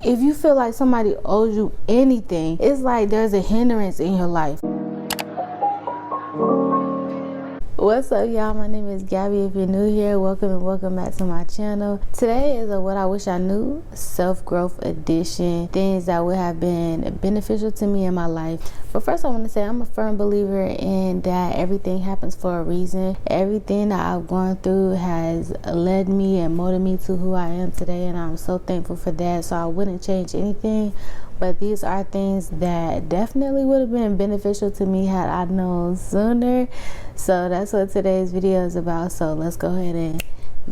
If you feel like somebody owes you anything, it's like there's a hindrance in your life. What's up, y'all? My name is Gabby. If you're new here, welcome and welcome back to my channel. Today is a What I Wish I Knew self-growth edition. Things that would have been beneficial to me in my life. But first I want to say I'm a firm believer in that everything happens for a reason. Everything that I've gone through has led me and molded me to who I am today, and I'm so thankful for that. So I wouldn't change anything. But these are things that definitely would have been beneficial to me had I known sooner. So that's what today's video is about. So let's go ahead and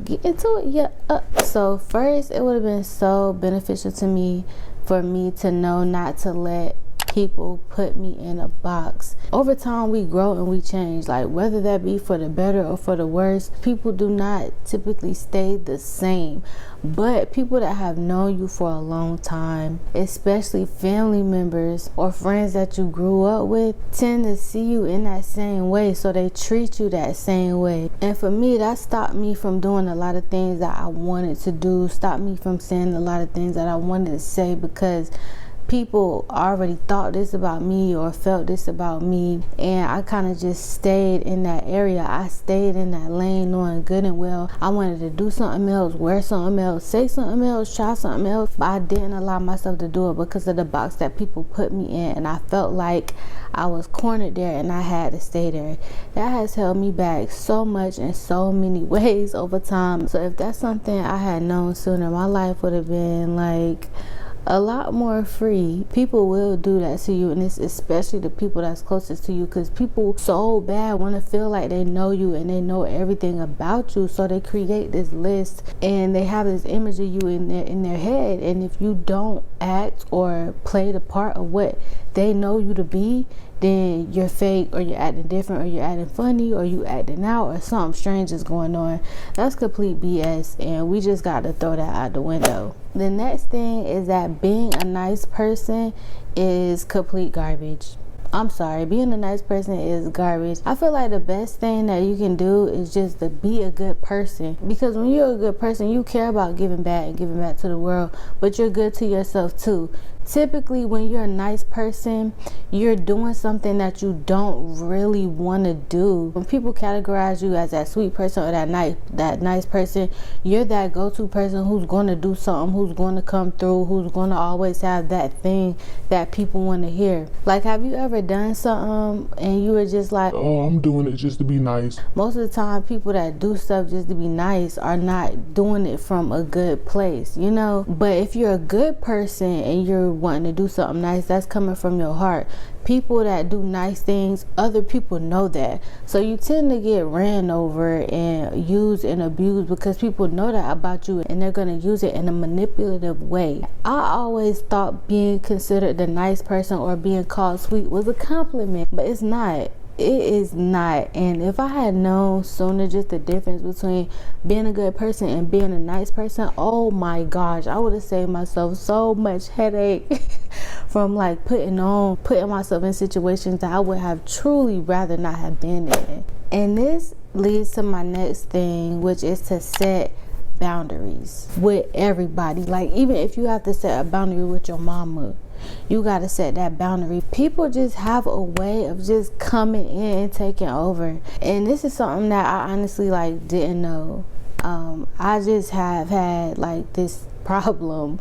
get into it. So first, it would have been so beneficial to me for me to know not to let people put me in a box. Over time, we grow and we change, like whether that be for the better or for the worse. People do not typically stay the same, but people that have known you for a long time, especially family members or friends that you grew up with, tend to see you in that same way, so they treat you that same way. And for me, that stopped me from doing a lot of things that I wanted to do, stopped me from saying a lot of things that I wanted to say, because people already thought this about me or felt this about me, and I kind of just stayed in that area. I stayed in that lane knowing good and well I wanted to do something else, wear something else, say something else, try something else, but I didn't allow myself to do it because of the box that people put me in, and I felt like I was cornered there and I had to stay there. That has held me back so much in so many ways over time. So if that's something I had known sooner, my life would have been like a lot more free. People will do that to you, and it's especially the people that's closest to you, because people so bad want to feel like they know you and they know everything about you, so they create this list and they have this image of you in their head, and if you don't act or play the part of what they know you to be, then you're fake, or you're acting different, or you're acting funny, or you acting out, or something strange is going on. That's complete BS, and we just got to throw that out the window. The next thing is that being a nice person is complete garbage. I'm sorry, being a nice person is garbage. I feel like the best thing that you can do is just to be a good person, because when you're a good person, you care about giving back and giving back to the world, but you're good to yourself too. Typically, when you're a nice person, you're doing something that you don't really want to do. When people categorize you as that sweet person or that nice person, you're that go-to person who's going to do something, who's going to come through, who's going to always have that thing that people want to hear. Like, have you ever done something and you were just like, oh, I'm doing it just to be nice? Most of the time, people that do stuff just to be nice are not doing it from a good place, you know? But if you're a good person and you're wanting to do something nice, that's coming from your heart. People that do nice things, other people know that, so you tend to get ran over and used and abused because people know that about you, and they're going to use it in a manipulative way. I always thought being considered the nice person or being called sweet was a compliment, but it's not. It is not. And if I had known sooner just the difference between being a good person and being a nice person, oh my gosh, I would have saved myself so much headache from like putting myself in situations that I would have truly rather not have been in. And this leads to my next thing, which is to set boundaries with everybody. Like, even if you have to set a boundary with your mama, you got to set that boundary. People just have a way of just coming in and taking over, and this is something that I honestly like didn't know. I just have had like this problem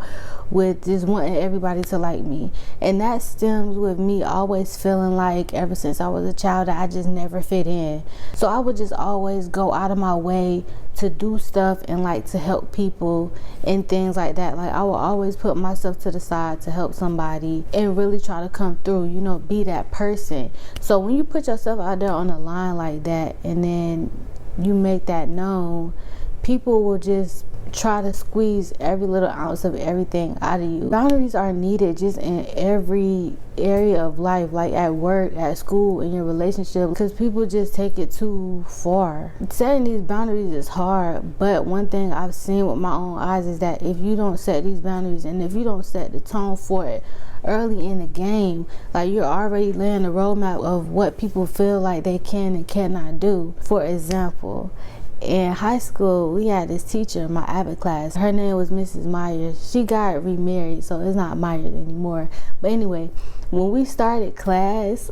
with just wanting everybody to like me, and that stems with me always feeling like ever since I was a child that I just never fit in. So I would just always go out of my way to do stuff and like to help people and things like that. Like, I will always put myself to the side to help somebody and really try to come through, you know, be that person. So when you put yourself out there on the line like that and then you make that known, people will just try to squeeze every little ounce of everything out of you. Boundaries are needed just in every area of life, like at work, at school, in your relationship, because people just take it too far. Setting these boundaries is hard, but one thing I've seen with my own eyes is that if you don't set these boundaries and if you don't set the tone for it early in the game, like, you're already laying the roadmap of what people feel like they can and cannot do. For example, In high school, we had this teacher in my Abbott class. Her name was Mrs. Myers. She got remarried, so it's not Myers anymore. But anyway, when we started class,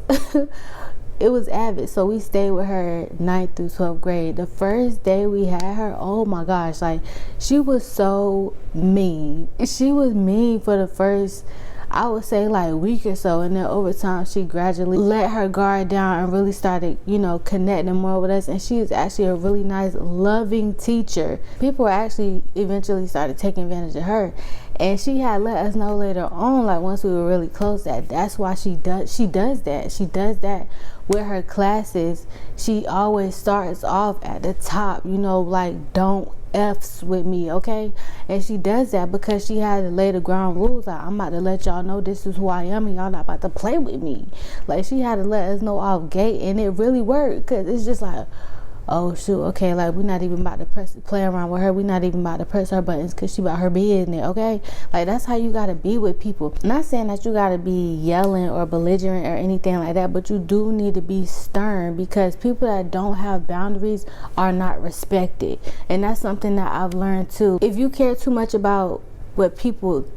it was Abbott, so we stayed with her 9th through 12th grade. The first day we had her, oh my gosh, like, she was so mean. She was mean for the first, I would say, like, week or so, and then over time she gradually let her guard down and really started, connecting more with us. And she was actually a really nice, loving teacher. People actually eventually started taking advantage of her, and she had let us know later on, like once we were really close, that that's why she does that with her classes. She always starts off at the top, like, don't F's with me, okay? And she does that because she had to lay the ground rules. Like, I'm about to let y'all know this is who I am, and y'all not about to play with me. Like, she had to let us know off gate, and it really worked, because it's just like, oh shoot, okay, like, we're not even about to play around with her. We're not even about to press her buttons because she about her business, okay? Like, that's how you gotta be with people. Not saying that you gotta be yelling or belligerent or anything like that, but you do need to be stern, because people that don't have boundaries are not respected. And that's something that I've learned too. If you care too much about what people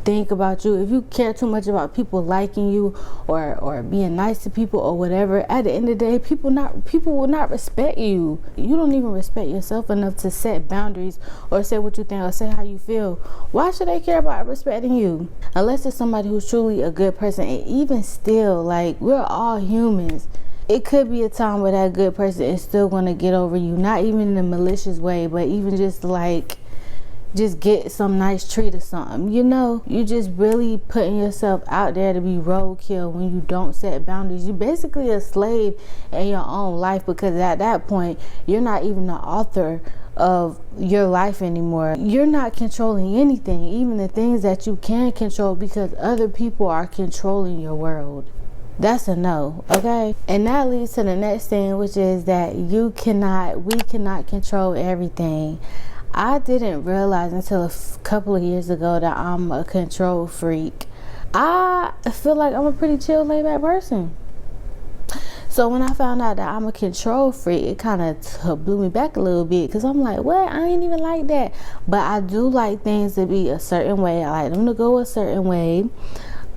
think about you, if you care too much about people liking you or being nice to people or whatever, at the end of the day, people will not respect you. You don't even respect yourself enough to set boundaries or say what you think or say how you feel. Why should they care about respecting you? Unless it's somebody who's truly a good person. And even still, like, we're all humans. It could be a time where that good person is still going to get over you, not even in a malicious way, but even just get some nice treat or something. You just really putting yourself out there to be roadkill when you don't set boundaries. You're basically a slave in your own life, because at that point, you're not even the author of your life anymore. You're not controlling anything, even the things that you can control, because other people are controlling your world. That's a no, okay? And that leads to the next thing, which is that we cannot control everything. I didn't realize until a couple of years ago that I'm a control freak. I feel like I'm a pretty chill, laid back person. So when I found out that I'm a control freak, it kind of blew me back a little bit, because I'm like, what? I ain't even like that. But I do like things to be a certain way. I like them to go a certain way.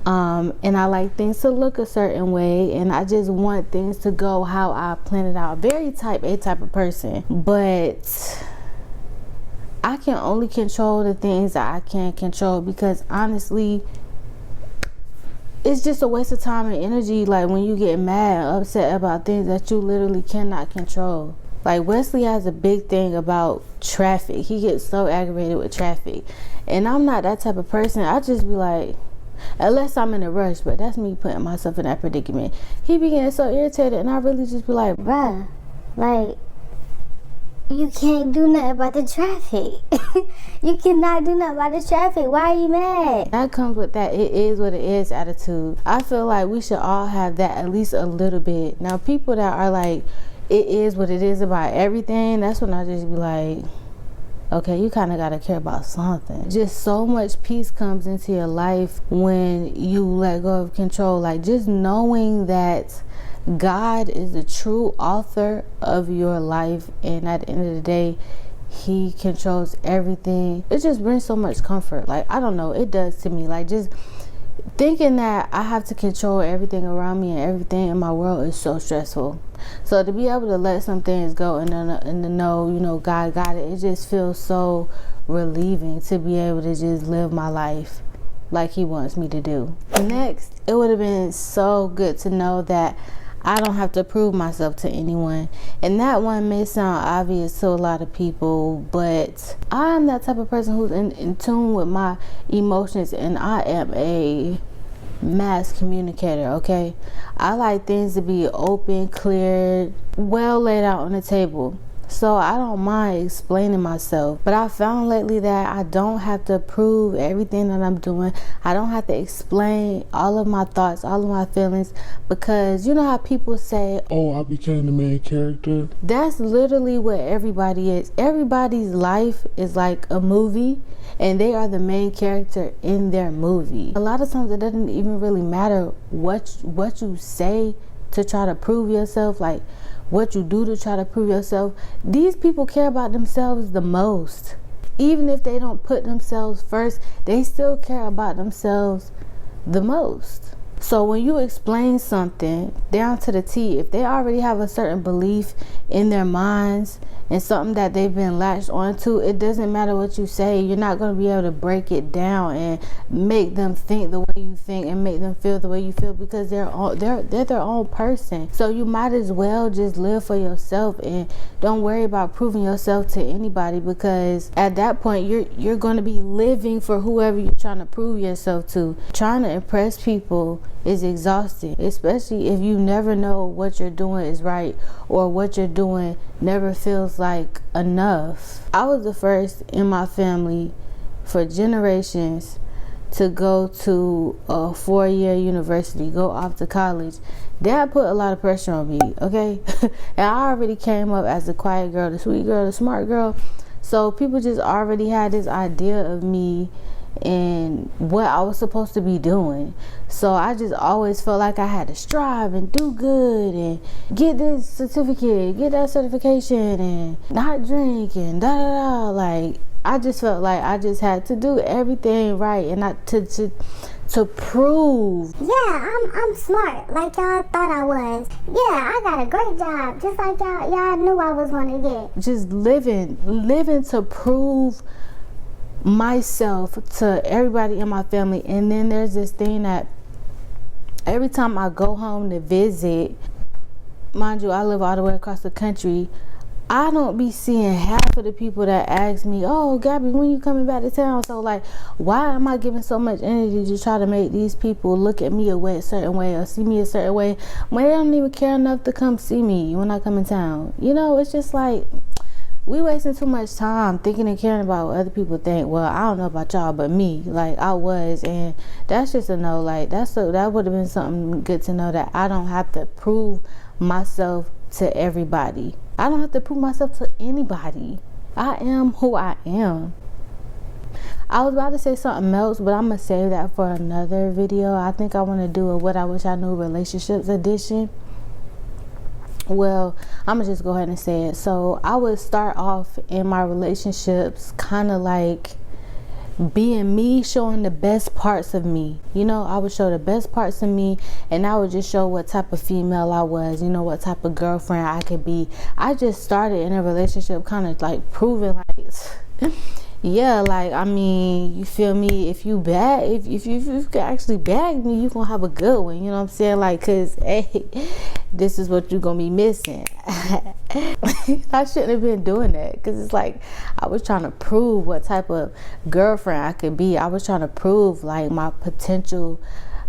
And I like things to look a certain way, and I just want things to go how I plan it out. Very type A type of person. But I can only control the things that I can control, because honestly, it's just a waste of time and energy. Like, when you get mad and upset about things that you literally cannot control. Like, Wesley has a big thing about traffic. He gets so aggravated with traffic, and I'm not that type of person. I just be like, unless I'm in a rush, but that's me putting myself in that predicament. He be getting so irritated, and I really just be like, bruh, like, you can't do nothing about the traffic. You cannot do nothing about the traffic. Why are you mad? That comes with that it is what it is attitude. I feel like we should all have that at least a little bit. Now, people that are like, it is what it is about everything, that's when I just be like, okay, you kind of got to care about something. Just so much peace comes into your life when you let go of control. Like, just knowing that God is the true author of your life, and at the end of the day, He controls everything. It just brings so much comfort. Like, I don't know, it does to me. Like, just thinking that I have to control everything around me and everything in my world is so stressful. So to be able to let some things go and to know, God got it, it just feels so relieving to be able to just live my life like He wants me to do. Next, it would have been so good to know that I don't have to prove myself to anyone. And that one may sound obvious to a lot of people, but I'm that type of person who's in tune with my emotions, and I am a mass communicator, okay? I like things to be open, clear, well laid out on the table. So I don't mind explaining myself. But I found lately that I don't have to prove everything that I'm doing. I don't have to explain all of my thoughts, all of my feelings, because you know how people say, oh, I became the main character. That's literally what everybody is. Everybody's life is like a movie, and they are the main character in their movie. A lot of times it doesn't even really matter what you say to try to prove yourself. Like, what you do to try to prove yourself, these people care about themselves the most. Even if they don't put themselves first, they still care about themselves the most. So when you explain something down to the T, if they already have a certain belief in their minds and something that they've been latched onto, it doesn't matter what you say. You're not going to be able to break it down and make them think the way you think and make them feel the way you feel, because they're their own person. So you might as well just live for yourself and don't worry about proving yourself to anybody, because at that point you're going to be living for whoever you're trying to prove yourself to. Trying to impress people is exhausting, especially if you never know what you're doing is right or what you're doing never feels like enough. I was the first in my family for generations to go to a 4-year university, go off to college. Dad put a lot of pressure on me, okay? And I already came up as the quiet girl, the sweet girl, the smart girl. So people just already had this idea of me and what I was supposed to be doing. So I just always felt like I had to strive and do good and get this certificate, get that certification, and not drink and da da da. Like, I just felt like I just had to do everything right and not to prove. Yeah, I'm smart, like y'all thought I was. Yeah, I got a great job, just like y'all knew I was gonna get. Just living to prove myself to everybody in my family. And then there's this thing that every time I go home to visit, mind you, I live all the way across the country, I don't be seeing half of the people that ask me, oh, Gabby, when you coming back to town? So like, why am I giving so much energy to try to make these people look at me a certain way or see me a certain way when they don't even care enough to come see me when I come in town? You know, it's just like, we wasting too much time thinking and caring about what other people think. Well, I don't know about y'all, but me, like, I was, and that's just a no. Like, that would have been something good to know, that I don't have to prove myself to everybody. I don't have to prove myself to anybody. I am who I am. I was about to say something else, but I'm gonna save that for another video. I think I want to do a What I Wish I Knew relationships edition. Well, I'm gonna just go ahead and say it. So I would start off in my relationships kind of like being me, showing the best parts of me. You know, I would show the best parts of me, and I would just show what type of female I was, you know, what type of girlfriend I could be. I just started in a relationship kind of like proving like yeah, like, I mean, you feel me? If you can actually bag me, you gonna have a good one. You know what I'm saying? Like, cause hey, this is what you're gonna be missing. I shouldn't have been doing that, because it's like I was trying to prove what type of girlfriend I could be. I was trying to prove like my potential.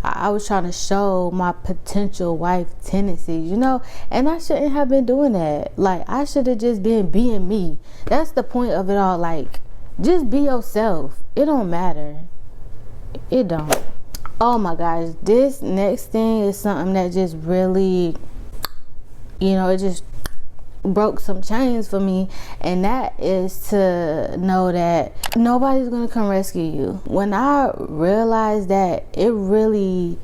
I was trying to show my potential wife tendencies, you know, and I shouldn't have been doing that. Like, I should have just been being me. That's the point of it all. Like, just be yourself. It don't matter. It don't. Oh my gosh, this next thing is something that just really, you know, it just broke some chains for me, and that is to know that nobody's gonna come rescue you. When I realized that, it really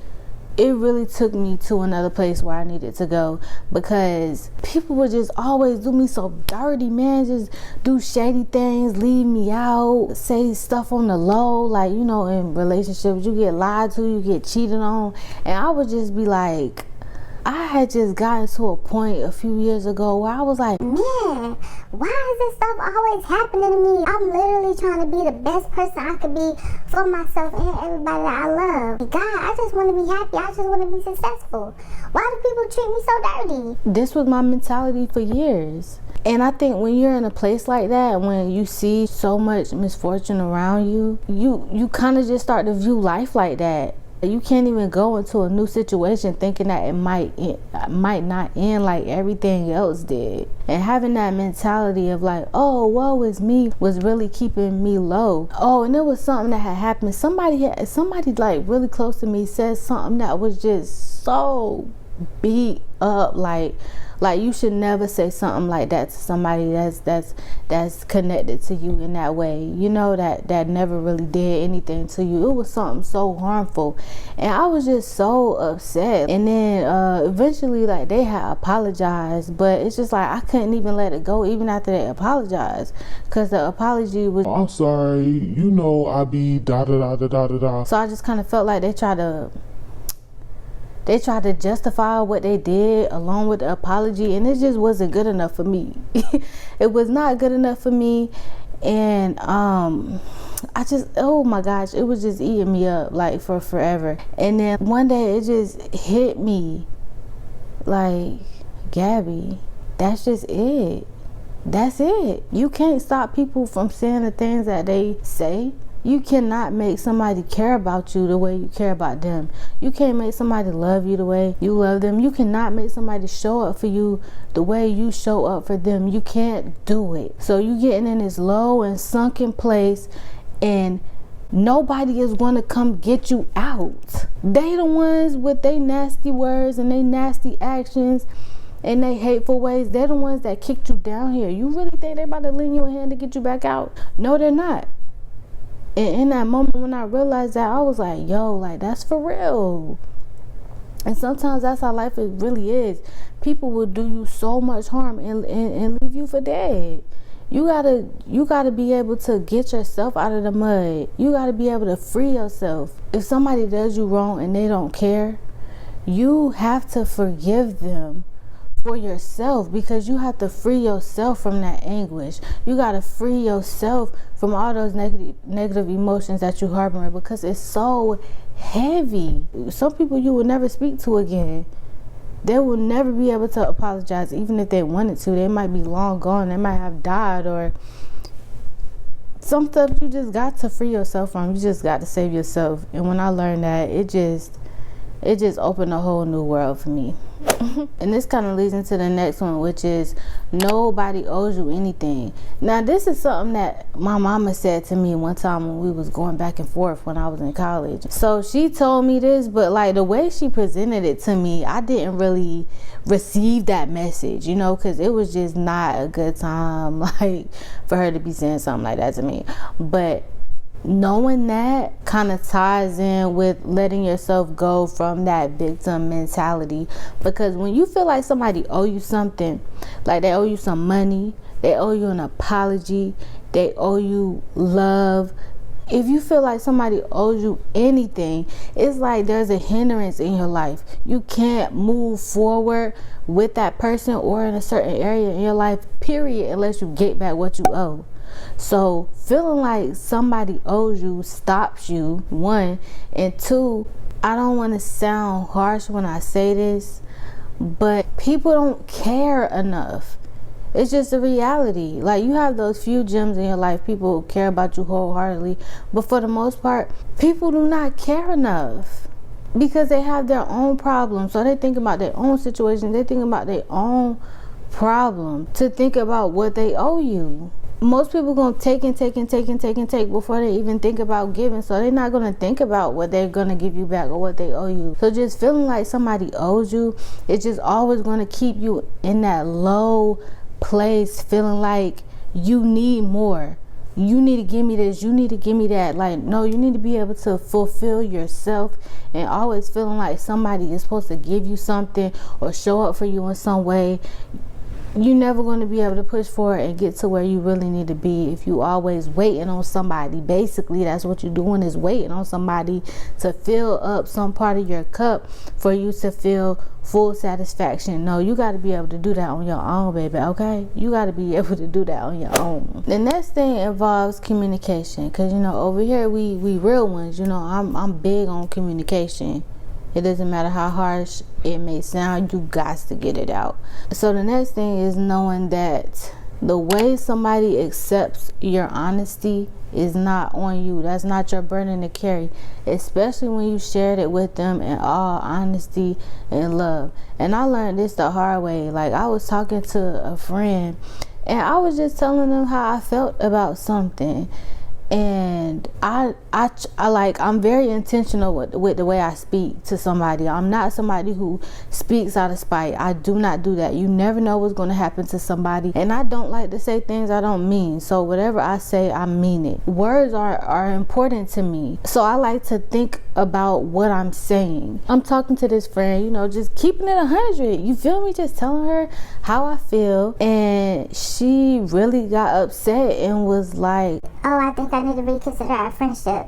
took me to another place where I needed to go, because people would just always do me so dirty, man. Just do shady things, leave me out, say stuff on the low. Like, you know, in relationships, you get lied to, you get cheated on, and I would just be like, I had just gotten to a point a few years ago where I was like, man, why is this stuff always happening to me? I'm literally trying to be the best person I could be for myself and everybody that I love. God, I just want to be happy. I just want to be successful. Why do people treat me so dirty? This was my mentality for years. And I think when you're in a place like that, when you see so much misfortune around you, you kind of just start to view life like that. You can't even go into a new situation thinking that it might not end like everything else did. And having that mentality of like, oh, woe is me, was really keeping me low. Oh, and it was something that had happened. Somebody like really close to me said something that was just so beat up. Like you should never say something like that to somebody that's connected to you in that way, you know, that never really did anything to you. It was something so harmful, and I was just so upset. And then eventually, like, they had apologized, but it's just like I couldn't even let it go even after they apologized, because the apology was, I'm sorry, you know, I be da da da da da da da. so I just kind of felt like they tried to justify what they did along with the apology, and it just wasn't good enough for me. It was not good enough for me. And I just, oh my gosh, it was just eating me up like for forever. And then one day it just hit me like, Gabby, that's just it. That's it. You can't stop people from saying the things that they say. You cannot make somebody care about you the way you care about them. You can't make somebody love you the way you love them. You cannot make somebody show up for you the way you show up for them. You can't do it. So you getting in this low and sunken place, and nobody is going to come get you out. They the ones with they nasty words and they nasty actions and they hateful ways. They're the ones that kicked you down here. You really think they about to lend you a hand to get you back out? No, they're not. And in that moment when I realized that, I was like, yo, like, that's for real. And sometimes that's how life really is. People will do you so much harm and leave you for dead. You gotta be able to get yourself out of the mud. You gotta be able to free yourself. If somebody does you wrong and they don't care, you have to forgive them for yourself, because you have to free yourself from that anguish. You got to free yourself from all those negative emotions that you harboring, because it's so heavy. Some people you will never speak to again. They will never be able to apologize, even if they wanted to. They might be long gone. They might have died, or some stuff you just got to free yourself from. You just got to save yourself. And when I learned that, it just opened a whole new world for me. And this kind of leads into the next one, which is nobody owes you anything. Now, this is something that my mama said to me one time when we was going back and forth when I was in college. So she told me this, but like the way she presented it to me, I didn't really receive that message, you know, because it was just not a good time, like, for her to be saying something like that to me. But knowing that kind of ties in with letting yourself go from that victim mentality, because when you feel like somebody owe you something, like they owe you some money, they owe you an apology, they owe you love, if you feel like somebody owes you anything, it's like there's a hindrance in your life. You can't move forward with that person or in a certain area in your life, period, unless you get back what you owe. So feeling like somebody owes you stops you, one. And two, I don't want to sound harsh when I say this, but people don't care enough. It's just a reality. Like, you have those few gems in your life, people care about you wholeheartedly, but for the most part, people do not care enough, because they have their own problems. So they think about their own situation, they think about their own problem to think about what they owe you. Most people gonna take and take and take and take and take before they even think about giving. So they're not gonna think about what they're gonna give you back or what they owe you. So just feeling like somebody owes you, it's just always gonna keep you in that low place, feeling like you need more. You need to give me this, you need to give me that. Like, no, you need to be able to fulfill yourself, and always feeling like somebody is supposed to give you something or show up for you in some way. You're never going to be able to push forward and get to where you really need to be if you always waiting on somebody. Basically, that's what you're doing, is waiting on somebody to fill up some part of your cup for you to feel full satisfaction. No, you got to be able to do that on your own, baby, okay? You got to be able to do that on your own. The next thing involves communication, because, you know, over here we real ones, you know, I'm big on communication. It doesn't matter how harsh it may sound, you got to get it out. So the next thing is knowing that the way somebody accepts your honesty is not on you. That's not your burden to carry, especially when you shared it with them in all honesty and love. And I learned this the hard way. Like, I was talking to a friend and I was just telling them how I felt about something. And I'm very intentional with the way I speak to somebody. I'm not somebody who speaks out of spite. I do not do that. You never know what's going to happen to somebody, and I don't like to say things I don't mean. So whatever I say, I mean it. Words are important to me, so I like to think about what I'm saying. I'm talking to this friend, just keeping it 100. You feel me? Just telling her how I feel, and she really got upset and was like, "Oh, I think I need to reconsider our friendship."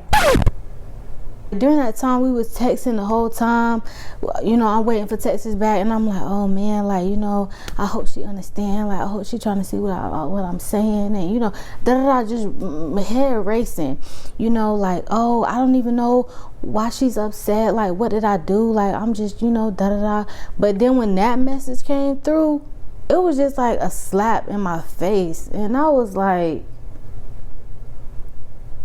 During that time, we was texting the whole time. I'm waiting for texts back, and I'm like, oh man, I hope she understand. Like, I hope she trying to see what I'm saying, and just my head racing. Oh, I don't even know why she's upset. Like, what did I do? Like, I'm just, But then when that message came through, it was just like a slap in my face, and I was like,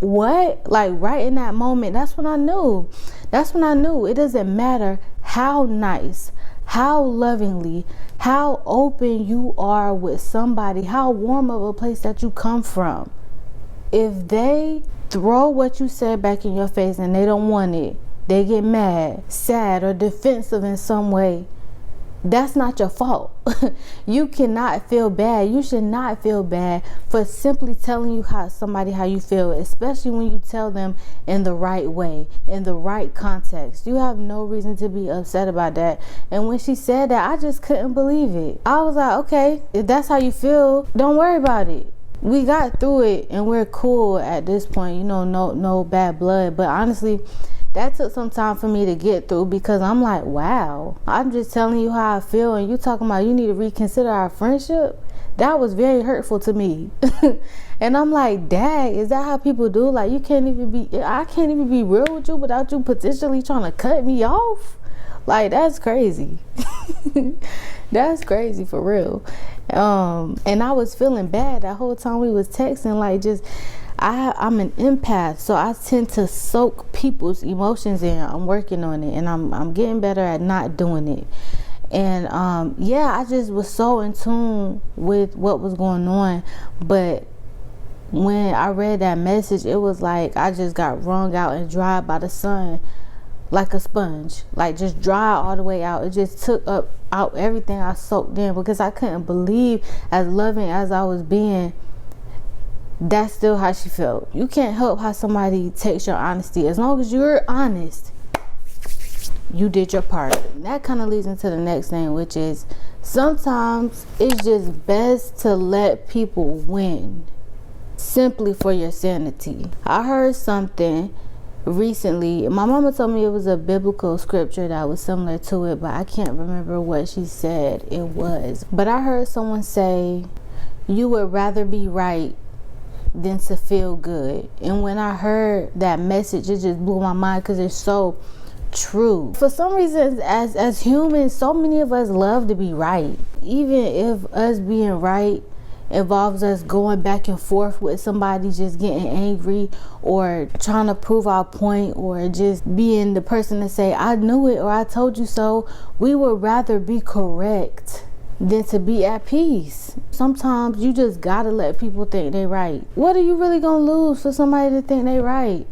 what? Like, right in that moment, that's when I knew. It doesn't matter how nice, how lovingly, how open you are with somebody, how warm of a place that you come from. If they throw what you said back in your face and they don't want it, they get mad, sad, or defensive in some way, that's not your fault. You cannot feel bad. You should not feel bad for simply telling you how you feel, especially when you tell them in the right way, in the right context. You have no reason to be upset about that. And when she said that, I just couldn't believe it. I was like, okay, if that's how you feel, don't worry about it. We got through it and we're cool at this point, no bad blood. But honestly, that took some time for me to get through, because I'm like, wow, I'm just telling you how I feel, and you talking about you need to reconsider our friendship. That was very hurtful to me. And I'm like, dang, is that how people do? Like, I can't even be real with you without you potentially trying to cut me off. Like, that's crazy. That's crazy for real. And I was feeling bad that whole time we was texting, like, just I'm an empath, so I tend to soak people's emotions in. I'm working on it, and I'm getting better at not doing it. And I just was so in tune with what was going on. But when I read that message, it was like I just got wrung out and dried by the sun like a sponge, like just dry all the way out. It just took out everything I soaked in, because I couldn't believe, as loving as I was being, that's still how she felt. You can't help how somebody takes your honesty. As long as you're honest, you did your part. That kind of leads into the next thing, which is sometimes it's just best to let people win simply for your sanity. I heard something recently. My mama told me it was a biblical scripture that was similar to it, but I can't remember what she said it was. But I heard someone say, you would rather be right than to feel good. And when I heard that message, it just blew my mind, because it's so true. For some reason, as humans, so many of us love to be right, even if us being right involves us going back and forth with somebody, just getting angry or trying to prove our point, or just being the person to say, I knew it, or I told you so. We would rather be correct than to be at peace. Sometimes you just gotta let people think they right. What are you really gonna lose for somebody to think they right?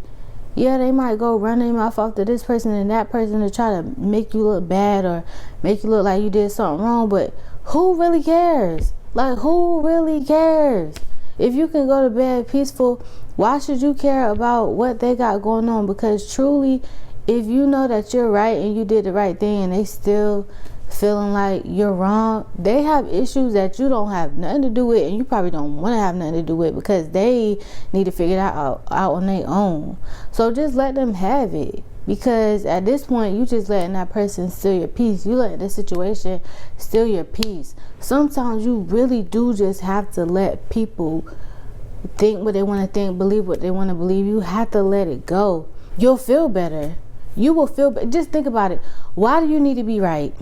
Yeah, they might go run their mouth off to this person and that person to try to make you look bad or make you look like you did something wrong, but who really cares? Like, who really cares? If you can go to bed peaceful, why should you care about what they got going on? Because truly, if you know that you're right and you did the right thing and they still feeling like you're wrong, they have issues that you don't have nothing to do with, and you probably don't want to have nothing to do with, because they need to figure that out on their own. So just let them have it, because at this point you just letting that person steal your peace. You letting the situation steal your peace. Sometimes you really do just have to let people think what they want to think, believe what they want to believe. You have to let it go. You'll feel better. You will feel better. Just think about it. Why do you need to be right?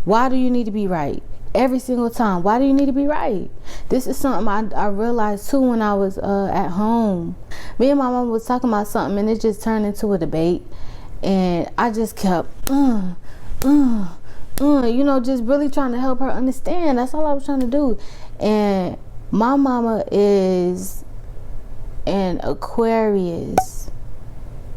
Why do you need to be right? Every single time. Why do you need to be right? This is something I realized too when I was at home. Me and my mom was talking about something, and it just turned into a debate. And I just kept, just really trying to help her understand. That's all I was trying to do. And my mama is And Aquarius,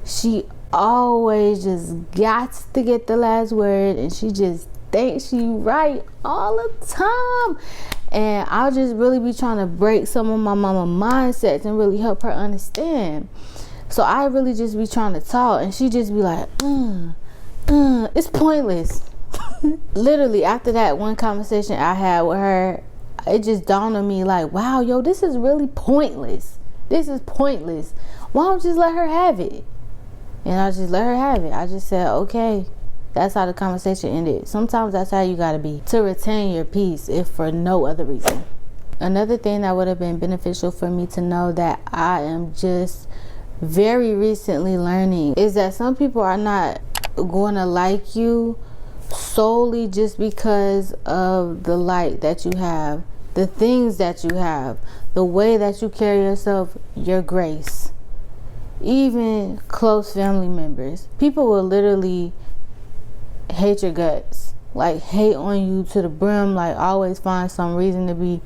she always just got to get the last word, and she just thinks she right all the time. And I'll just really be trying to break some of my mama mindsets and really help her understand. So I really just be trying to talk, and she just be like, it's pointless. Literally, after that one conversation I had with her, it just dawned on me like, wow, yo, this is really pointless. This is pointless. Why don't you just let her have it? And I just let her have it. I just said, okay. That's how the conversation ended. Sometimes that's how you gotta be to retain your peace, if for no other reason. Another thing that would have been beneficial for me to know that I am just very recently learning is that some people are not going to like you solely just because of the light that you have, the things that you have, the way that you carry yourself, your grace. Even close family members. People will literally hate your guts, like hate on you to the brim, like always find some reason to be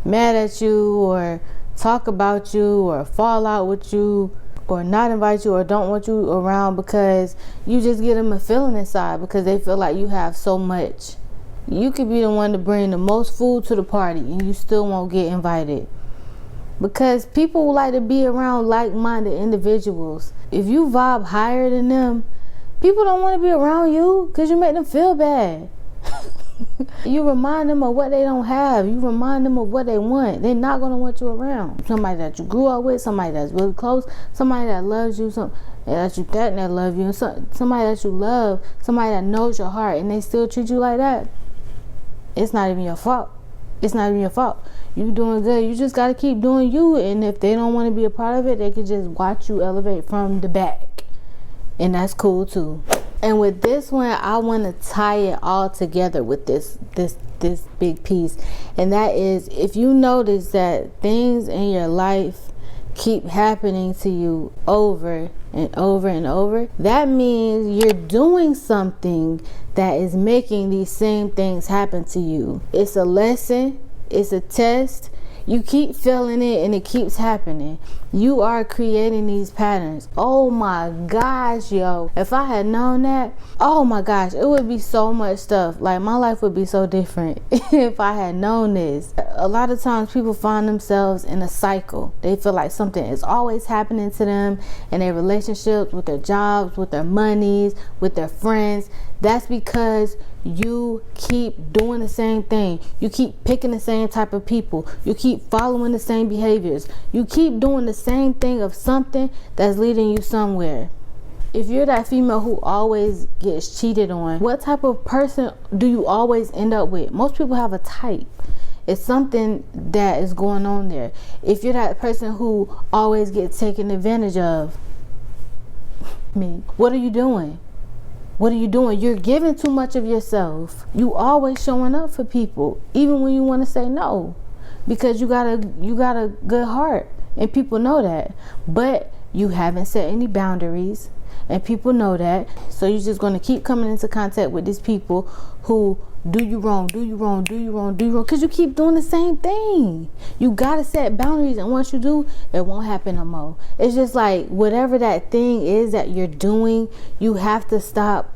mad at you or talk about you or fall out with you or not invite you or don't want you around because you just get them a feeling inside because they feel like you have so much. You could be the one to bring the most food to the party and you still won't get invited because people like to be around like-minded individuals. If you vibe higher than them, people don't want to be around you because you make them feel bad. You remind them of what they don't have. You remind them of what they want. They're not going to want you around. Somebody that you grew up with, somebody that's really close, somebody that loves you, that love you, and somebody that you love, somebody that knows your heart, and they still treat you like that. It's not even your fault. It's not even your fault. You doing good. You just got to keep doing you. And if they don't want to be a part of it, they could just watch you elevate from the back. And that's cool too. And with this one, I want to tie it all together with this big piece. And that is, if you notice that things in your life keep happening to you over and over and over, that means you're doing something that is making these same things happen to you. It's a lesson. It's a test. You keep feeling it and it keeps happening. You are creating these patterns. Oh my gosh, yo. If I had known that, oh my gosh, it would be so much stuff. Like my life would be so different if I had known this. A lot of times people find themselves in a cycle. They feel like something is always happening to them in their relationships, with their jobs, with their monies, with their friends. That's because you keep doing the same thing. You keep picking the same type of people. You keep following the same behaviors. You keep doing the same thing of something that's leading you somewhere. If you're that female who always gets cheated on, what type of person do you always end up with? Most people have a type. It's something that is going on there. If you're that person who always gets taken advantage of, what are you doing? What are you doing? You're giving too much of yourself. You always showing up for people, even when you want to say no, because you got a good heart, and people know that. But you haven't set any boundaries, and people know that. So you're just going to keep coming into contact with these people who do you wrong, because you keep doing the same thing. You got to set boundaries, and once you do, it won't happen no more. It's just like whatever that thing is that you're doing, you have to stop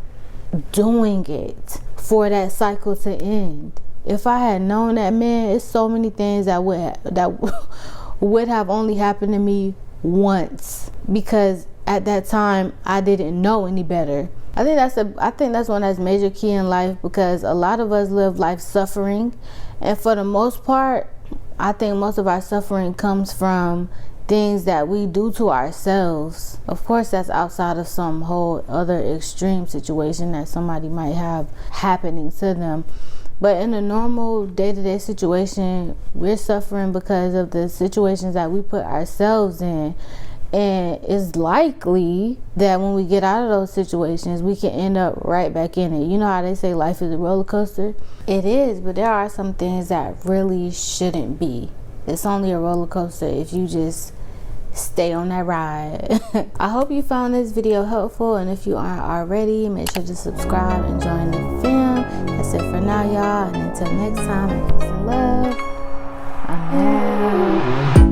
doing it for that cycle to end. If I had known that, man, it's so many things that would have only happened to me once, because at that time I didn't know any better. I think that's one that's major key in life, because a lot of us live life suffering, and for the most part, I think most of our suffering comes from things that we do to ourselves. Of course, that's outside of some whole other extreme situation that somebody might have happening to them. But in a normal day-to-day situation, we're suffering because of the situations that we put ourselves in. And it's likely that when we get out of those situations, we can end up right back in it. You know how they say life is a roller coaster? It is, but there are some things that really shouldn't be. It's only a roller coaster if you just stay on that ride. I hope you found this video helpful, and if you aren't already, make sure to subscribe and join the fam. That's it for now, y'all, and until next time, peace and love. I'm out.